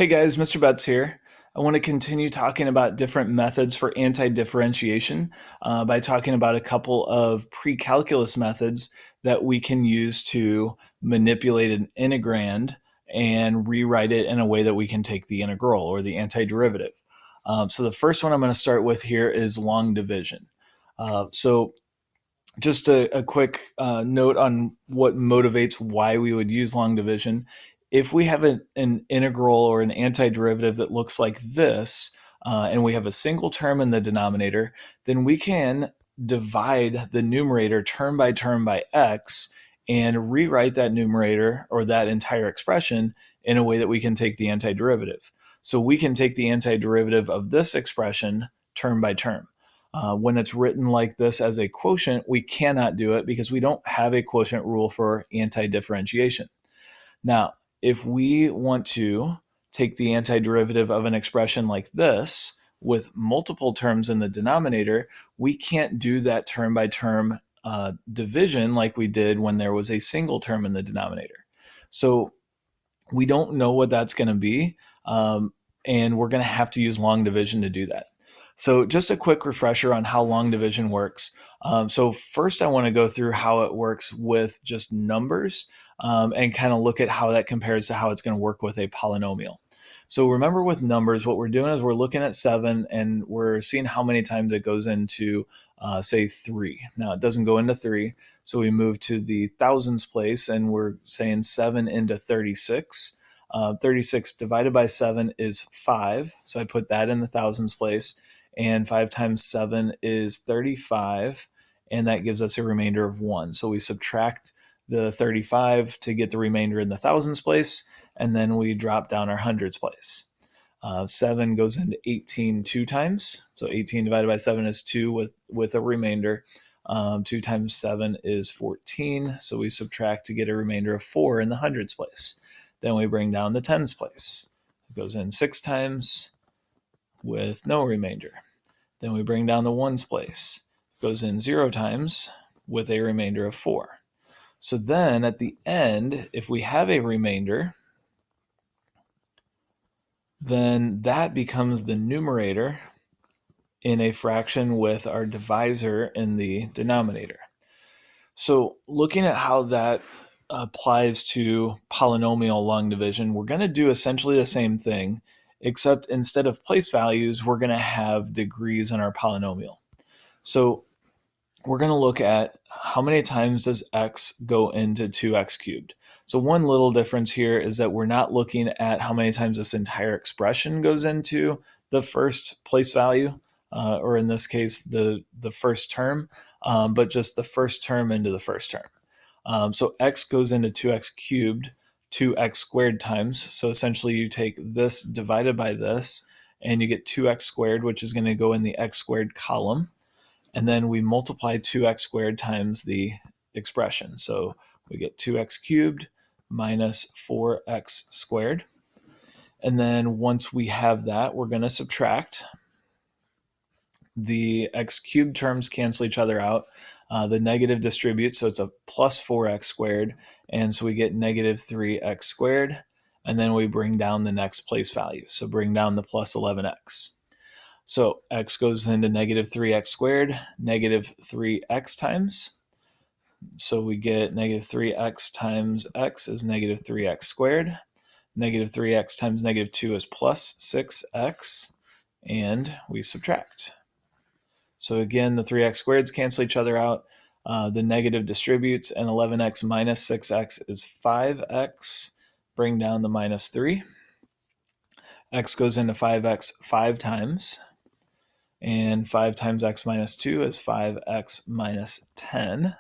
Hey guys, Mr. Betts here. I want to continue talking about different methods for anti-differentiation by talking about a couple of pre-calculus methods that we can use to manipulate an integrand and rewrite it in a way that we can take the integral or the antiderivative. So the first one I'm going to start with here is long division. So just a quick note on what motivates why we would use long division. If we have an integral or an antiderivative that looks like this, and we have a single term in the denominator, then we can divide the numerator term by x and rewrite that numerator or that entire expression in a way that we can take the antiderivative. So we can take the antiderivative of this expression term by term. When it's written like this as a quotient, we cannot do it because we don't have a quotient rule for anti-differentiation. Now, if we want to take the antiderivative of an expression like this with multiple terms in the denominator, we can't do that term by term division like we did when there was a single term in the denominator. So we don't know what that's going to be, and we're going to have to use long division to do that. So just a quick refresher on how long division works. So first I want to go through how it works with just numbers, and kind of look at how that compares to how it's going to work with a polynomial. So remember, with numbers, what we're doing is we're looking at 7 and we're seeing how many times it goes into, say, 3. Now it doesn't go into 3, so we move to the thousands place and we're saying 7 into 36. 36 divided by 7 is 5, so I put that in the thousands place, and 5 times 7 is 35, and that gives us a remainder of 1. So we subtract the 35 to get the remainder in the thousands place, and then we drop down our hundreds place. 7 goes into 18 two times, so 18 divided by 7 is 2 with a remainder. 2 times 7 is 14, so we subtract to get a remainder of 4 in the hundreds place. Then we bring down the tens place. It goes in 6 times with no remainder. Then we bring down the ones place. It goes in 0 times with a remainder of 4. So then at the end, if we have a remainder, then that becomes the numerator in a fraction with our divisor in the denominator. So looking at how that applies to polynomial long division, we're going to do essentially the same thing, except instead of place values, we're going to have degrees in our polynomial. So we're going to look at how many times does x go into 2x cubed. So one little difference here is that we're not looking at how many times this entire expression goes into the first place value, or in this case, the first term, but just the first term into the first term. So x goes into 2x cubed 2x squared times. So essentially you take this divided by this, and you get 2x squared, which is going to go in the x squared column. And then we multiply 2x squared times the expression. So we get 2x cubed minus 4x squared. And then once we have that, we're going to subtract. The x cubed terms cancel each other out. The negative distributes, so it's a plus 4x squared. And so we get negative 3x squared. And then we bring down the next place value. So bring down the plus 11x. So x goes into negative 3x squared, negative 3x times. So we get negative 3x times x is negative 3x squared. Negative 3x times negative 2 is plus 6x, and we subtract. So again, the 3x squareds cancel each other out. The negative distributes, and 11x minus 6x is 5x. Bring down the minus 3. X goes into 5x 5 times. And 5 times x minus 2 is 5x minus 10.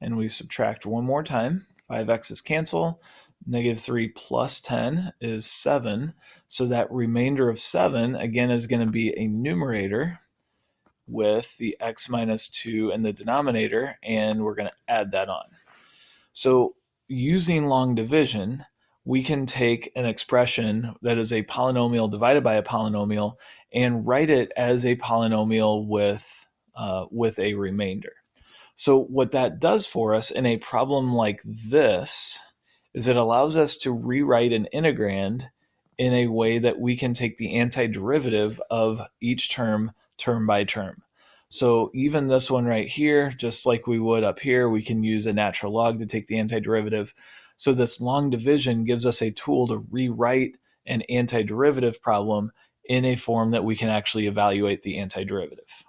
And we subtract one more time. 5x's cancel. Negative 3 plus 10 is 7. So that remainder of 7, again, is going to be a numerator with the x minus 2 in the denominator, and we're going to add that on. So using long division, we can take an expression that is a polynomial divided by a polynomial and write it as a polynomial with a remainder. So what that does for us in a problem like this is it allows us to rewrite an integrand in a way that we can take the antiderivative of each term by term. So even this one right here, just like we would up here, we can use a natural log to take the antiderivative. So this long division gives us a tool to rewrite an antiderivative problem in a form that we can actually evaluate the antiderivative.